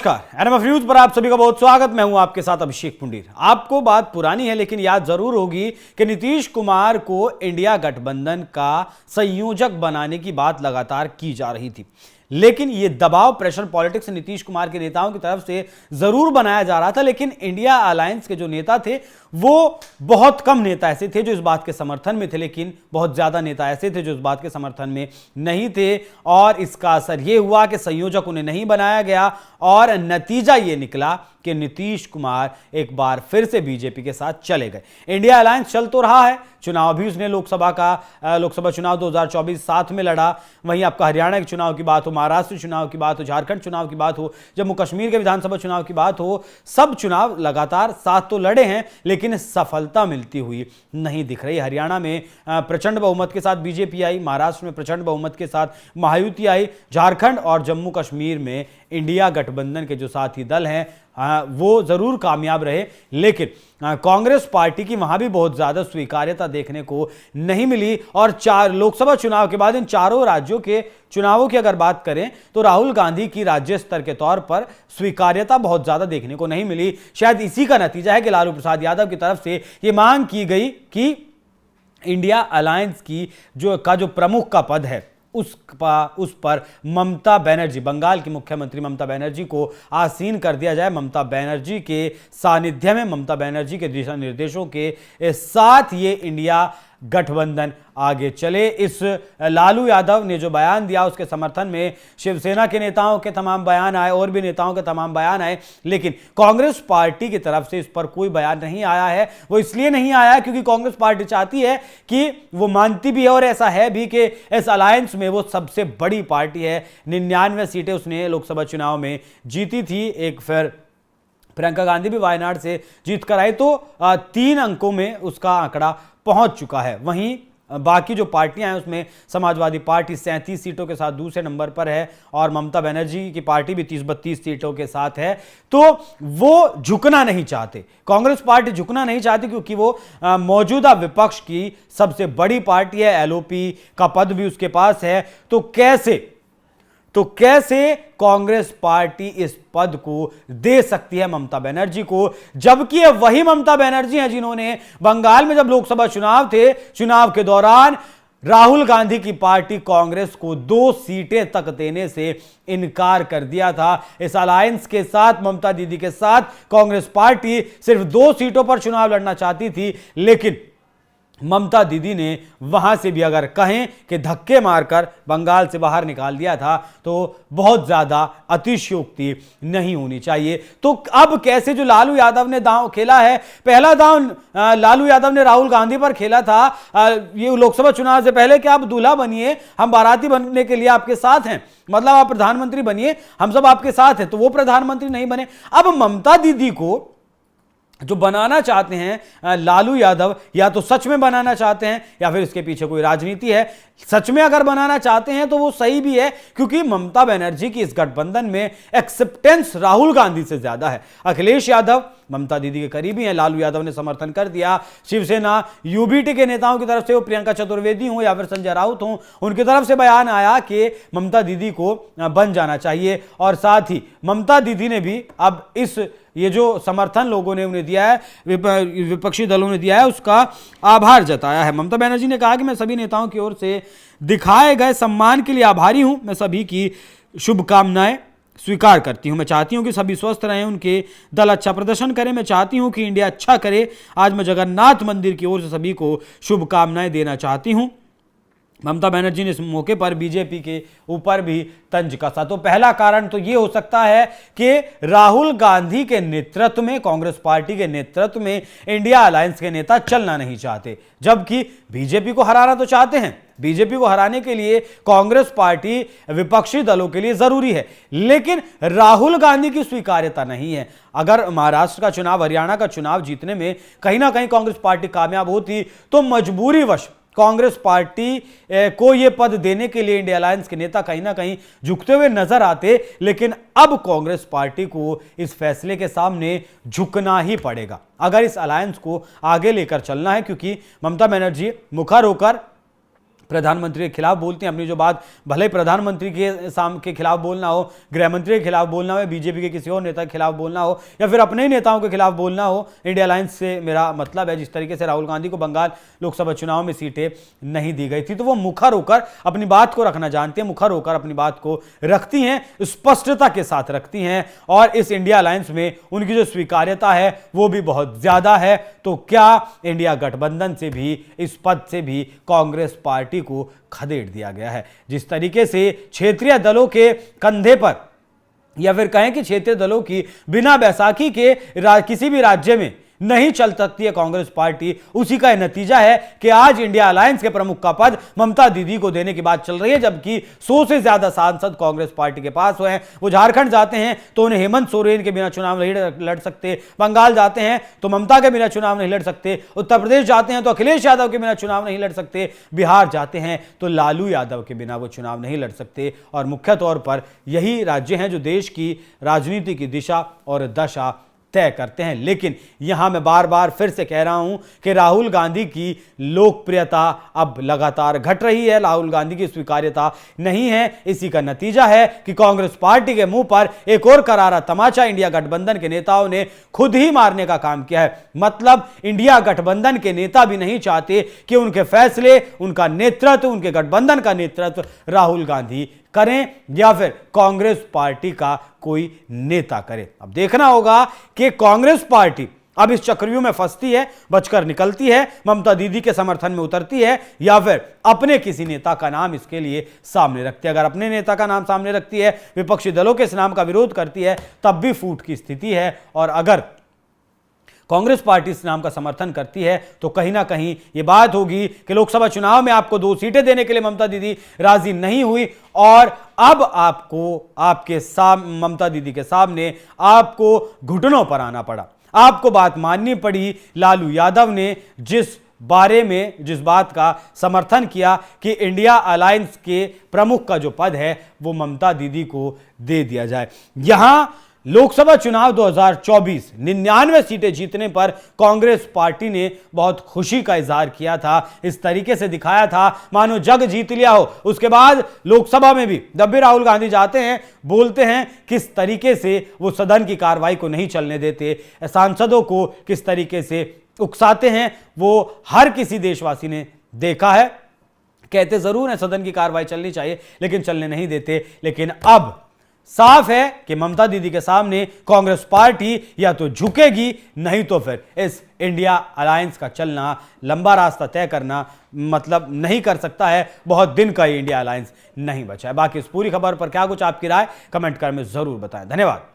नमस्कार, NMF news पर आप सभी का बहुत स्वागत। मैं हूं आपके साथ अभिषेक पुंडीर। आपको बात पुरानी है लेकिन याद जरूर होगी कि नीतीश कुमार को इंडिया गठबंधन का संयोजक बनाने की बात लगातार की जा रही थी, लेकिन यह दबाव प्रेशर पॉलिटिक्स नीतीश कुमार के नेताओं की तरफ से जरूर बनाया जा रहा था। लेकिन इंडिया अलायंस के जो नेता थे वो बहुत कम नेता ऐसे थे जो इस बात के समर्थन में थे, लेकिन बहुत ज्यादा नेता ऐसे थे जो इस बात के समर्थन में नहीं थे। और इसका असर यह हुआ कि संयोजक उन्हें नहीं बनाया गया और नतीजा यह निकला कि नीतीश कुमार एक बार फिर से बीजेपी के साथ चले गए। इंडिया अलायंस चल तो रहा है, चुनाव भी उसने लोकसभा चुनाव 2024 साथ में लड़ा। वहीं आपका हरियाणा के चुनाव की बात हो, महाराष्ट्र चुनाव की बात हो, झारखंड चुनाव की बात हो, जम्मू कश्मीर के विधानसभा चुनाव की बात हो, सब चुनाव लगातार साथ तो लड़े हैं लेकिन सफलता मिलती हुई नहीं दिख रही। हरियाणा में प्रचंड बहुमत के साथ बीजेपी आई, महाराष्ट्र में प्रचंड बहुमत के साथ महायुति आई, झारखंड और जम्मू कश्मीर में इंडिया गठबंधन के जो साथी दल हैं वो जरूर कामयाब रहे। लेकिन कांग्रेस पार्टी की वहां भी बहुत ज्यादा स्वीकार्यता देखने को नहीं मिली। और लोकसभा चुनाव के बाद इन चारों राज्यों के चुनावों की अगर बात करें तो राहुल गांधी की राज्य स्तर के तौर पर स्वीकार्यता बहुत ज्यादा देखने को नहीं मिली। शायद इसी का नतीजा है कि लालू प्रसाद यादव की तरफ से यह मांग की गई कि इंडिया अलायंस की जो प्रमुख का पद है उस पर ममता बनर्जी, बंगाल की मुख्यमंत्री ममता बनर्जी को आसीन कर दिया जाए। ममता बनर्जी के सानिध्य में, ममता बनर्जी के दिशा निर्देशों के साथ ये इंडिया गठबंधन आगे चले। इस लालू यादव ने जो बयान दिया उसके समर्थन में शिवसेना के नेताओं के तमाम बयान आए और भी नेताओं के तमाम बयान आए, लेकिन कांग्रेस पार्टी की तरफ से इस पर कोई बयान नहीं आया है। वो इसलिए नहीं आया क्योंकि कांग्रेस पार्टी चाहती है कि वो मानती भी है और ऐसा है भी कि इस अलायंस में वो सबसे बड़ी पार्टी है। 99 सीटें उसने लोकसभा चुनाव में जीती थी। एक फिर प्रियंका गांधी भी वायनाड से जीत कर आई तो 3 अंकों में उसका आंकड़ा पहुंच चुका है। वहीं बाकी जो पार्टियां हैं उसमें समाजवादी पार्टी 37 सीटों के साथ दूसरे नंबर पर है और ममता बनर्जी की पार्टी भी 30-32 सीटों के साथ है। तो वो झुकना नहीं चाहते, कांग्रेस पार्टी झुकना नहीं चाहती क्योंकि वो मौजूदा विपक्ष की सबसे बड़ी पार्टी है, एलओपी का पद भी उसके पास है। तो कैसे कांग्रेस पार्टी इस पद को दे सकती है ममता बनर्जी को, जबकि वही ममता बनर्जी हैं जिन्होंने बंगाल में जब लोकसभा चुनाव थे, चुनाव के दौरान राहुल गांधी की पार्टी कांग्रेस को 2 सीटें तक देने से इनकार कर दिया था। इस अलायंस के साथ, ममता दीदी के साथ कांग्रेस पार्टी सिर्फ 2 सीटों पर चुनाव लड़ना चाहती थी, लेकिन ममता दीदी ने वहां से भी अगर कहें कि धक्के मारकर बंगाल से बाहर निकाल दिया था तो बहुत ज्यादा अतिशयोक्ति नहीं होनी चाहिए। तो अब कैसे जो लालू यादव ने दांव खेला है, पहला दांव लालू यादव ने राहुल गांधी पर खेला था ये लोकसभा चुनाव से पहले कि आप दूल्हा बनिए, हम बाराती बनने के लिए आपके साथ हैं, मतलब आप प्रधानमंत्री बनिए, हम सब आपके साथ हैं। तो वो प्रधानमंत्री नहीं बने। अब ममता दीदी को जो बनाना चाहते हैं लालू यादव, या तो सच में बनाना चाहते हैं या फिर इसके पीछे कोई राजनीति है। सच में अगर बनाना चाहते हैं तो वो सही भी है क्योंकि ममता बनर्जी की इस गठबंधन में एक्सेप्टेंस राहुल गांधी से ज्यादा है। अखिलेश यादव ममता दीदी के करीबी हैं, लालू यादव ने समर्थन कर दिया। शिवसेना यूबीटी के नेताओं की तरफ से, वो प्रियंका चतुर्वेदी हो या फिर संजय राउत हो, उनकी तरफ से बयान आया कि ममता दीदी को बन जाना चाहिए। और साथ ही ममता दीदी ने भी अब ये जो समर्थन लोगों ने उन्हें दिया है, विपक्षी दलों ने दिया है, उसका आभार जताया है। ममता बनर्जी ने कहा कि मैं सभी नेताओं की ओर से दिखाए गए सम्मान के लिए आभारी हूं, मैं सभी की शुभकामनाएं स्वीकार करती हूं। मैं चाहती हूं कि सभी स्वस्थ रहें, उनके दल अच्छा प्रदर्शन करें, मैं चाहती हूं कि इंडिया अच्छा करे। आज मैं जगन्नाथ मंदिर की ओर से सभी को शुभकामनाएं देना चाहती हूं। ममता बनर्जी ने इस मौके पर बीजेपी के ऊपर भी तंज कसा। तो पहला कारण तो यह हो सकता है कि राहुल गांधी के नेतृत्व में, कांग्रेस पार्टी के नेतृत्व में इंडिया अलायंस के नेता चलना नहीं चाहते, जबकि बीजेपी को हराना तो चाहते हैं। बीजेपी को हराने के लिए कांग्रेस पार्टी विपक्षी दलों के लिए जरूरी है, लेकिन राहुल गांधी की स्वीकार्यता नहीं है। अगर महाराष्ट्र का चुनाव, हरियाणा का चुनाव जीतने में कहीं ना कहीं कांग्रेस पार्टी कामयाब होती तो मजबूरीवश कांग्रेस पार्टी को यह पद देने के लिए इंडिया अलायंस के नेता कहीं ना कहीं झुकते हुए नजर आते। लेकिन अब कांग्रेस पार्टी को इस फैसले के सामने झुकना ही पड़ेगा अगर इस अलायंस को आगे लेकर चलना है, क्योंकि ममता बनर्जी मुखर होकर प्रधानमंत्री के खिलाफ बोलती हैं अपनी जो बात, भले प्रधानमंत्री के खिलाफ बोलना हो, गृह मंत्री के खिलाफ बोलना हो, बीजेपी के किसी और नेता के खिलाफ बोलना हो, या फिर अपने ही नेताओं के खिलाफ बोलना हो, इंडिया अलायंस से मेरा मतलब है जिस तरीके से राहुल गांधी को बंगाल लोकसभा चुनाव में सीटें नहीं दी गई थी, तो वो मुखर होकर अपनी बात को रखना जानती हैं, मुखर होकर अपनी बात को रखती हैं, स्पष्टता के साथ रखती हैं, और इस इंडिया अलायंस में उनकी जो स्वीकार्यता है वो भी बहुत ज्यादा है। तो क्या इंडिया गठबंधन से भी, इस पद से भी कांग्रेस पार्टी को खदेड़ दिया गया है? जिस तरीके से क्षेत्रीय दलों के कंधे पर, या फिर कहें कि क्षेत्रीय दलों की बिना बैसाखी के किसी भी राज्य में नहीं चल सकती है कांग्रेस पार्टी, उसी का नतीजा है कि आज इंडिया अलायंस के प्रमुख का पद ममता दीदी को देने की बात चल रही है, जबकि 100 से ज्यादा सांसद कांग्रेस पार्टी के पास हुए हैं। वो झारखंड जाते हैं तो उन्हें हेमंत सोरेन के बिना चुनाव नहीं लड़ सकते, बंगाल जाते हैं तो ममता के बिना चुनाव नहीं लड़ सकते, उत्तर प्रदेश जाते हैं तो अखिलेश यादव के बिना चुनाव नहीं लड़ सकते, बिहार जाते हैं तो लालू यादव के बिना वो चुनाव नहीं लड़ सकते। और मुख्य तौर पर यही राज्य हैं जो देश की राजनीति की दिशा और दशा तय करते हैं। लेकिन यहां मैं बार बार फिर से कह रहा हूं कि राहुल गांधी की लोकप्रियता अब लगातार घट रही है, राहुल गांधी की स्वीकार्यता नहीं है। इसी का नतीजा है कि कांग्रेस पार्टी के मुंह पर एक और करारा तमाचा इंडिया गठबंधन के नेताओं ने खुद ही मारने का काम किया है। मतलब इंडिया गठबंधन के नेता भी नहीं चाहते कि उनके फैसले, उनका नेतृत्व, उनके गठबंधन का नेतृत्व राहुल गांधी करें या फिर कांग्रेस पार्टी का कोई नेता करे। अब देखना होगा कि कांग्रेस पार्टी अब इस चक्रव्यूह में फंसती है, बचकर निकलती है, ममता दीदी के समर्थन में उतरती है, या फिर अपने किसी नेता का नाम इसके लिए सामने रखती है। अगर अपने नेता का नाम सामने रखती है, विपक्षी दलों के इस नाम का विरोध करती है, तब भी फूट की स्थिति है। और अगर कांग्रेस पार्टी इस नाम का समर्थन करती है तो कहीं ना कहीं यह बात होगी कि लोकसभा चुनाव में आपको 2 सीटें देने के लिए ममता दीदी राजी नहीं हुई, और अब आपको ममता दीदी के सामने आपको घुटनों पर आना पड़ा, आपको बात माननी पड़ी। लालू यादव ने जिस बात का समर्थन किया कि इंडिया अलायंस के प्रमुख का जो पद है वो ममता दीदी को दे दिया जाए। यहां लोकसभा चुनाव 2024 99 सीटें जीतने पर कांग्रेस पार्टी ने बहुत खुशी का इजहार किया था, इस तरीके से दिखाया था मानो जग जीत लिया हो। उसके बाद लोकसभा में भी जब भी राहुल गांधी जाते हैं, बोलते हैं किस तरीके से वो सदन की कार्रवाई को नहीं चलने देते, सांसदों को किस तरीके से उकसाते हैं, वो हर किसी देशवासी ने देखा है। कहते जरूर है सदन की कार्रवाई चलनी चाहिए, लेकिन चलने नहीं देते। लेकिन अब साफ है कि ममता दीदी के सामने कांग्रेस पार्टी या तो झुकेगी, नहीं तो फिर इस इंडिया अलायंस का चलना, लंबा रास्ता तय करना मतलब नहीं कर सकता है। बहुत दिन का ये इंडिया अलायंस नहीं बचा है। बाकी इस पूरी खबर पर क्या कुछ आपकी राय कमेंट कर में जरूर बताएं। धन्यवाद।